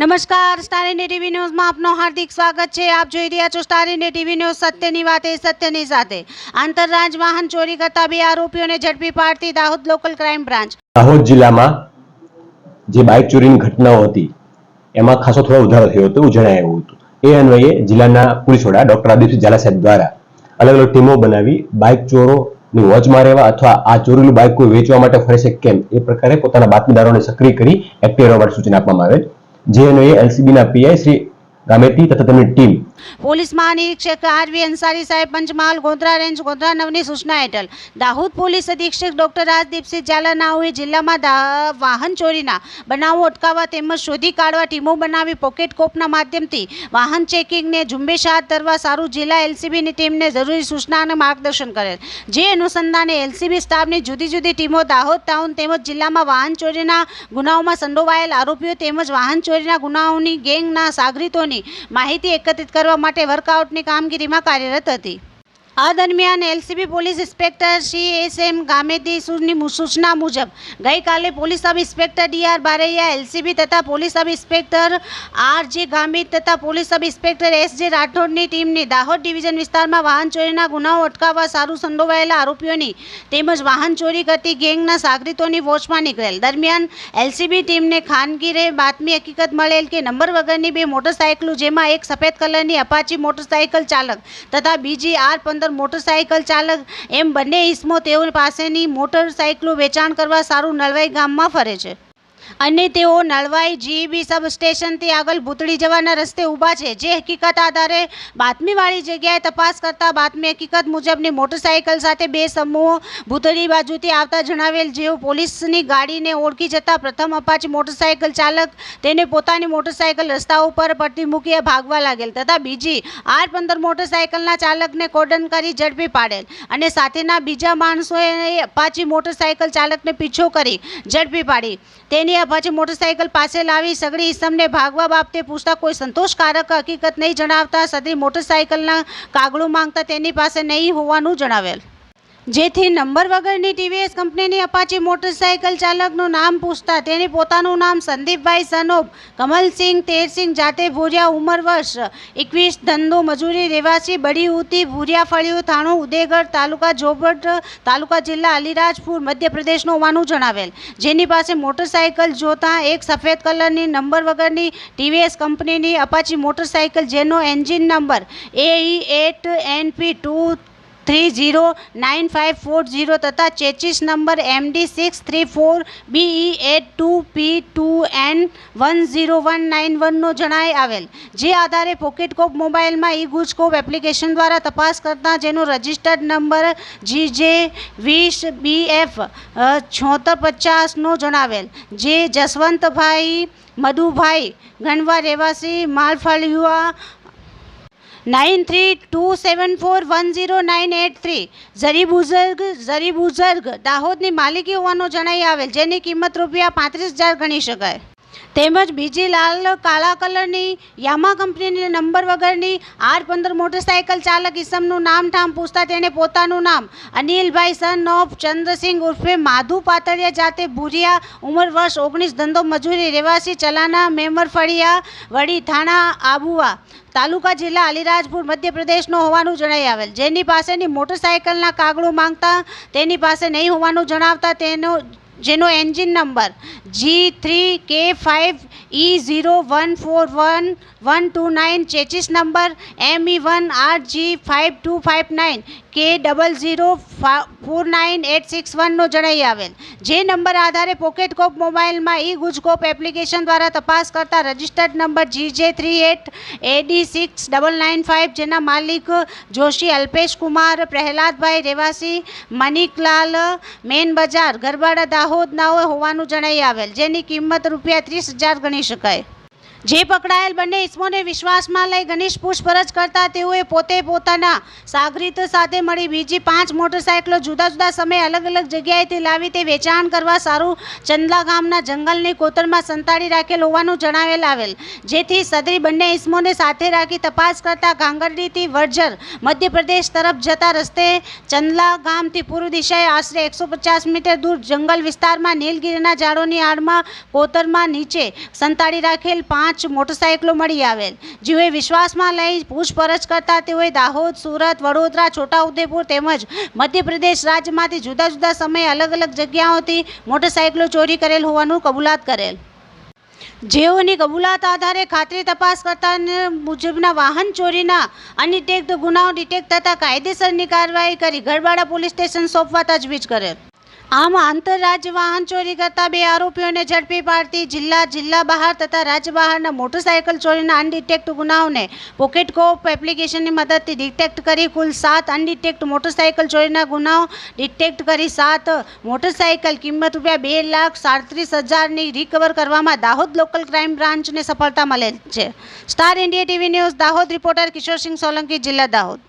નમસ્કાર, star India TV ન્યૂઝમાં આપનું હાર્દિક સ્વાગત છે। આપ જોઈ રહ્યા છો સ્ટાર ઇન્ડિયા ટીવી ન્યૂઝ। સત્યની વાતે સત્યની સાથે। આંતરરાજ વાહન ચોરી કરતા 2 આરોપીઓને ઝડપી પાડતી Dahod local crime branch. Dahod જિલ્લામાં જે બાઇક ચોરીની ઘટનાઓ હતી એમાં ખાસો થોડો વધારો થયો હતો એવું જણાયું હતું। એ અન્વયે જિલ્લાના પોલીસ વડા ડોક્ટર આદિપસિંહ ઝાલા સાહેબ દ્વારા અલગ અલગ ટીમો બનાવી બાઇક ચોરોની વોચમાં રહેવા અથવા આ ચોરેલું બાઇક કોઈ વેચવા માટે ફરે છે કેમ એ પ્રકારે પોતાના બાતમીદારોને સક્રિય કરી એક્ટિવ રહેવા માટે સૂચના આપવામાં આવેલ। જે અન્વયે એલસીબીના પીઆઈ શ્રી ગામેતી તથા તેમની ટીમ પોલીસ મહાનિરીક્ષક આરવી અંસારી સાહેબ પંચમહાલ ગોધરા રેન્જ ગોધરા નવની સૂચના હેઠળ દાહોદ પોલીસ અધિક્ષક ડોક્ટર રાજદીપસિંહ ઝાલા નાઓએ જિલ્લામાં વાહન ચોરીના બનાવો અટકાવવા તેમજ શોધી કાઢવા ટીમો બનાવી પોકેટ કોપના માધ્યમથી વાહન ચેકિંગને ઝુંબેશ હાથ ધરવા સારું જિલ્લા એલસીબીની ટીમને જરૂરી સૂચના અને માર્ગદર્શન કરેલ। જે અનુસંધાને એલસીબી સ્ટાફની જુદી જુદી ટીમો દાહોદ ટાઉન તેમજ જિલ્લામાં વાહન ચોરીના ગુનાઓમાં સંડોવાયેલ આરોપીઓ તેમજ વાહન ચોરીના ગુનાઓની ગેંગના સાગરીતોની માહિતી એકત્રિત કરવા માટે વર્કઆઉટની કામગીરીમાં કાર્યરત હતી। આ દરમિયાન LCB police inspector Shri SM ગામેતીની સૂચના મુજબ ગઈકાલે police sub inspector DR Baraiya LCB તથા police sub inspector RJ Gamit તથા પોલીસ સબ ઇન્સ્પેક્ટર એસજે રાઠોડની ટીમની દાહોદ ડિવિઝન વિસ્તારમાં વાહન ચોરીના ગુનાઓ અટકાવવા સારું સંડોવાયેલા આરોપીઓની તેમજ વાહન ચોરી કરતી ગેંગના સાગરીતોની વોચમાં નીકળેલ। દરમિયાન એલસીબી ટીમને ખાનગીરે બાતમી હકીકત મળેલ કે નંબર વગરની 2 મોટરસાઇકલો જેમાં એક સફેદ કલરની અપાચી મોટરસાઇકલ ચાલક તથા બીજી R15 મોટરસાઇકલ ચાલક એમ બંને ઇસમો તેઓ પાસેની મોટરસાઇકલો વેચાણ કરવા સારું નળવાઈ ગામમાં ફરે છે અને તેઓ નળવાઈ જીબી સબ સ્ટેશનથી આગળ ભૂતળી જવાના રસ્તે ઊભા છે। જે હકીકત આધારે બાતમીવાળી જગ્યાએ તપાસ કરતા બાતમી હકીકત મુજબની મોટરસાઇકલ સાથે 2 સમૂહો ભૂતળી બાજુથી આવતા જણાવેલ। જેઓ પોલીસની ગાડીને ઓળખી જતા પ્રથમ અપાચી મોટરસાઇકલ ચાલક તેને પોતાની મોટરસાઇકલ રસ્તા ઉપર પડતી મૂકી ભાગવા લાગેલ તથા બીજી R15 મોટરસાઇકલના ચાલકને કોર્ડન કરી ઝડપી પાડેલ અને સાથેના બીજા માણસોએ અપાચી મોટરસાઇકલ ચાલકને પીછો કરી ઝડપી પાડી તેની અપાચી મોટરસાઇકલ પાસે લાવી સગડી ઇસમને ભાગવા બાબતે પૂછતા કોઈ સંતોષકારક હકીકત નહીં જણાવતા સદરી મોટરસાઇકલના કાગળો માંગતા તેની પાસે નહીં હોવાનું જણાવેલ। જેથી નંબર વગરની ટીવીએસ કંપનીની અપાચી મોટરસાઇકલ ચાલકનું નામ પૂછતા તેને પોતાનું નામ સંદીપભાઈ સનોબ કમલસિંહ તેરસિંહ જાતે ભૂરિયા ઉંમર વર્ષ 21 ધંધો મજૂરી રહેવાસી બડી ઉતી ભૂરિયા ફળિયું થાણું ઉદયગઢ તાલુકા જોબટ તાલુકા જિલ્લા અલીરાજપુર મધ્ય પ્રદેશનું હોવાનું જણાવેલ। જેની પાસે મોટરસાઇકલ જોતા એક સફેદ કલરની નંબર વગરની ટીવીએસ કંપનીની અપાચી મોટરસાઇકલ જેનો એન્જિન નંબર AE8NP2 309540 તથા ચેચિસ નંબર MD6342PE2N10191નો જણાઈ આવેલ। જે આધારે પોકેટ કોપ મોબાઈલમાં ઈ ગુજકોપ એપ્લિકેશન દ્વારા તપાસ કરતા જેનો રજિસ્ટર્ડ નંબર GJ20BF 7650નો જણાવેલ। જે જસવંતભાઈ મધુભાઈ ગણવા રહેવાસી માલફળિયા 9327410983 ઝરી બુઝર્ગ દાહોદની માલિકી હોવાનો જણાઈ આવેલ। જેની કિંમત ₹35,000 ગણી શકાય। તેમજ બીજી લાલ કાળા કલરની યામા કંપનીની નંબર વગરની R15 મોટરસાઇકલ ચાલક ઇસમનું નામ ઠામ પૂછતા તેને પોતાનું નામ અનિલભાઈ સન ઓફ ચંદ્રસિંહ ઉર્ફે માધુ પાતળિયા જાતે ભૂરિયા ઉંમર વર્ષ 19 ધંધો મજૂરી રહેવાસી ચલાના મેમર ફળિયા વડી થાણા આબુવા તાલુકા જિલ્લા અલીરાજપુર મધ્ય પ્રદેશનો હોવાનું જણાઈ આવેલ। જેની પાસેની મોટરસાઇકલના કાગળો માંગતા તેની પાસે નહીં હોવાનું જણાવતા જેનો engine number G3K5E014129 ચેચિસ number ME1RG5259 K00498661નો જણાઈ આવેલ। જે નંબર આધારે પોકેટ કોપ મોબાઈલમાં ઈ ગુજકોપ એપ્લિકેશન દ્વારા તપાસ કરતા રજિસ્ટર્ડ નંબર GJ38AD6995 જેના માલિક જોશી અલ્પેશ કુમાર પ્રહલાદભાઈ રહેવાસી મનિકલાલ મેન બજાર ગરબાડા દાહોદ નાઓ હોવાનું જણાઈ આવેલ। જેની કિંમત ₹30,000 ગણી શકાય। જે પકડાયેલ બંને ઇસમોને વિશ્વાસમાં લઈ ઘનિષ્ઠ પૂછપરછ કરતા તેઓએ પોતે પોતાના સાગરીત સાથે મળી બીજી 5 મોટરસાઇકલો જુદા જુદા સમયે અલગ અલગ જગ્યાએથી લાવી તે વેચાણ કરવા સારું ચંદલા ગામના જંગલની કોતરમાં સંતાડી રાખેલ હોવાનું જણાવેલ આવેલ। જેથી સદરી બંને ઇસમોને સાથે રાખી તપાસ કરતા ગાંગરડીથી વડજર મધ્યપ્રદેશ તરફ જતા રસ્તે ચંદલા ગામથી પૂર્વ દિશાએ આશરે 150 મીટર દૂર જંગલ વિસ્તારમાં નીલગીરીના ઝાડોની આડમાં કોતરમાં નીચે સંતાડી રાખેલ 5 5 મોટરસાઇકલો મળી આવેલ, જેઓએ વિશ્વાસમાં લઈ પૂછપરછ કરતા તેઓએ દાહોદ, સુરત, વડોદરા, છોટાઉદેપુર તેમજ મધ્યપ્રદેશ રાજ્યમાંથી જુદા જુદા સમયે અલગ અલગ જગ્યાઓથી મોટરસાઇકલો ચોરી કરેલ હોવાનું કબૂલાત કરેલ. જેઓની કબૂલાત આધારે ખાતરી તપાસ કરતા મુજબના વાહન ચોરીના અનડિટેક્ટ ગુનાઓ ડિટેક્ટ થતાં કાયદેસરની કાર્યવાહી કરી ગરબાડા પોલીસ સ્ટેશન સોંપવા તજવીજ કરેલ. આમ આંતરરાજ્ય વાહન ચોરી કરતા 2 આરોપીઓને ઝડપી પાડતી જિલ્લા બહાર તથા રાજ્ય બહારના મોટરસાઇકલ ચોરીના અનડિટેક્ટ ગુનાઓને પોકેટ કોપ એપ્લિકેશનની મદદથી ડિટેક્ટ કરી કુલ 7 અનડિટેક્ટ મોટરસાઇકલ ચોરીના ગુનાઓ ડિટેક્ટ કરી 7 મોટરસાઇકલ કિંમત ₹2,37,000ની રિકવર કરવામાં દાહોદ લોકલ ક્રાઇમ બ્રાન્ચને સફળતા મળેલ છે. Star India TV news Dahod reporter Kishorsinh Solanki, જિલ્લા દાહોદ.